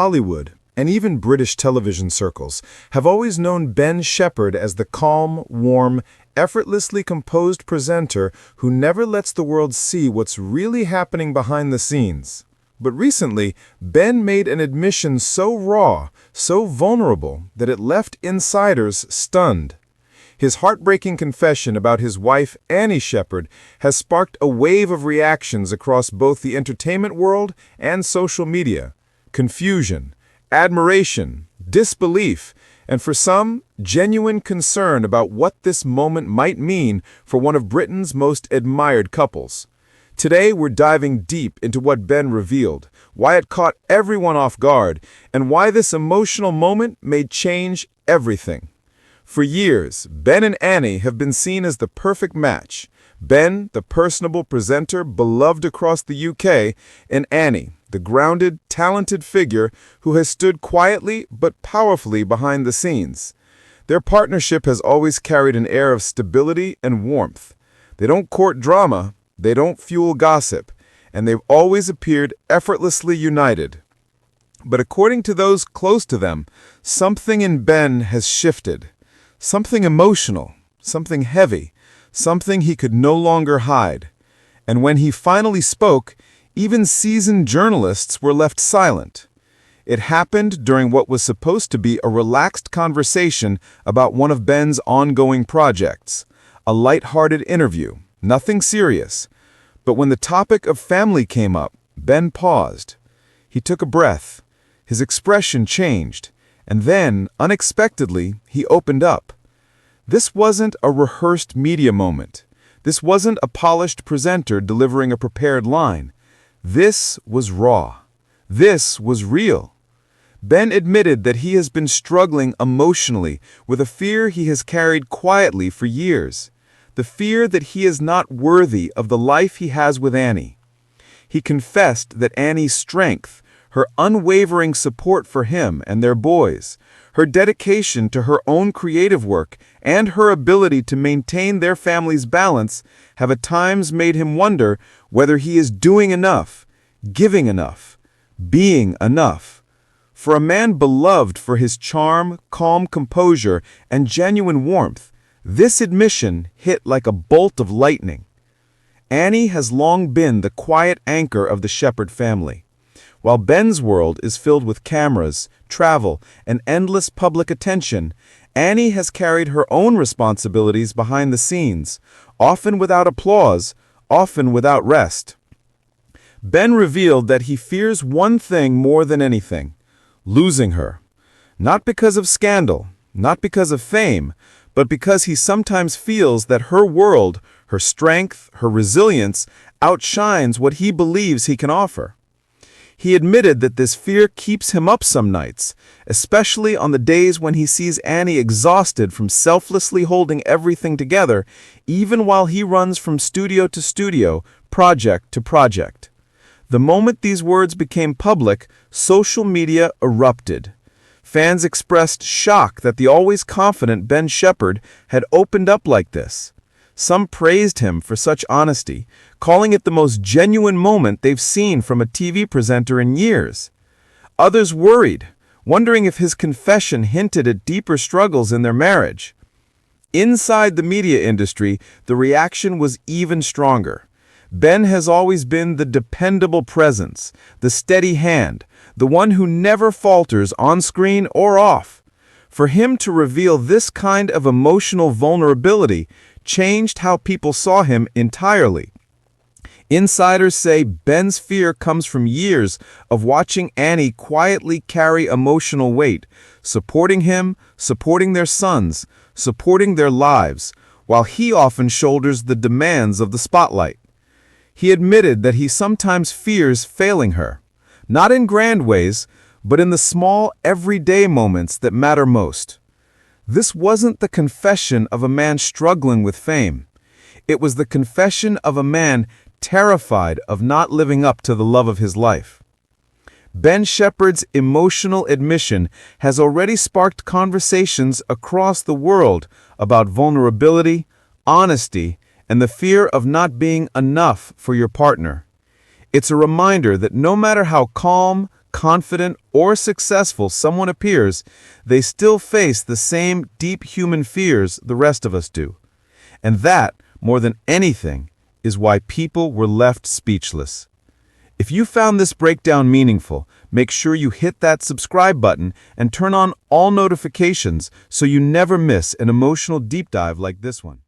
Hollywood, and even British television circles have always known Ben Shephard as the calm, warm, effortlessly composed presenter who never lets the world see what's really happening behind the scenes. But recently, Ben made an admission so raw, so vulnerable, that it left insiders stunned. His heartbreaking confession about his wife, Annie Shephard, has sparked a wave of reactions across both the entertainment world and social media. Confusion, admiration, disbelief, and for some, genuine concern about what this moment might mean for one of Britain's most admired couples. Today, we're diving deep into what Ben revealed, why it caught everyone off guard, and why this emotional moment may change everything. For years, Ben and Annie have been seen as the perfect match. Ben, the personable presenter beloved across the UK, and Annie, the grounded, talented figure who has stood quietly but powerfully behind the scenes. Their partnership has always carried an air of stability and warmth. They don't court drama, they don't fuel gossip, and they've always appeared effortlessly united. But according to those close to them, something in Ben has shifted. Something emotional, something heavy, something he could no longer hide. And when he finally spoke, even seasoned journalists were left silent. It happened during what was supposed to be a relaxed conversation about one of Ben's ongoing projects, a light-hearted interview, nothing serious. But when the topic of family came up, Ben paused. He took a breath. His expression changed. And then, unexpectedly, he opened up. This wasn't a rehearsed media moment. This wasn't a polished presenter delivering a prepared line. This was raw. This was real. Ben admitted that he has been struggling emotionally with a fear he has carried quietly for years. The fear that he is not worthy of the life he has with Annie. He confessed that Annie's strength, her unwavering support for him and their boys, her dedication to her own creative work, and her ability to maintain their family's balance have at times made him wonder whether he is doing enough, giving enough, being enough. For a man beloved for his charm, calm composure, and genuine warmth, this admission hit like a bolt of lightning. Annie has long been the quiet anchor of the Shephard family. While Ben's world is filled with cameras, travel, and endless public attention, Annie has carried her own responsibilities behind the scenes, often without applause, often without rest. Ben revealed that he fears one thing more than anything: losing her. Not because of scandal, not because of fame, but because he sometimes feels that her world, her strength, her resilience, outshines what he believes he can offer. He admitted that this fear keeps him up some nights, especially on the days when he sees Annie exhausted from selflessly holding everything together, even while he runs from studio to studio, project to project. The moment these words became public, social media erupted. Fans expressed shock that the always confident Ben Shephard had opened up like this. Some praised him for such honesty, calling it the most genuine moment they've seen from a TV presenter in years. Others worried, wondering if his confession hinted at deeper struggles in their marriage. Inside the media industry, the reaction was even stronger. Ben has always been the dependable presence, the steady hand, the one who never falters on screen or off. For him to reveal this kind of emotional vulnerability changed how people saw him entirely. Insiders say Ben's fear comes from years of watching Annie quietly carry emotional weight, supporting him, supporting their sons, supporting their lives, while he often shoulders the demands of the spotlight. He admitted that he sometimes fears failing her, not in grand ways, but in the small, everyday moments that matter most. This wasn't the confession of a man struggling with fame. It was the confession of a man terrified of not living up to the love of his life. Ben Shephard's emotional admission has already sparked conversations across the world about vulnerability, honesty, and the fear of not being enough for your partner. It's a reminder that no matter how calm, confident, or successful someone appears, they still face the same deep human fears the rest of us do. And that, more than anything, is why people were left speechless. If you found this breakdown meaningful, make sure you hit that subscribe button and turn on all notifications so you never miss an emotional deep dive like this one.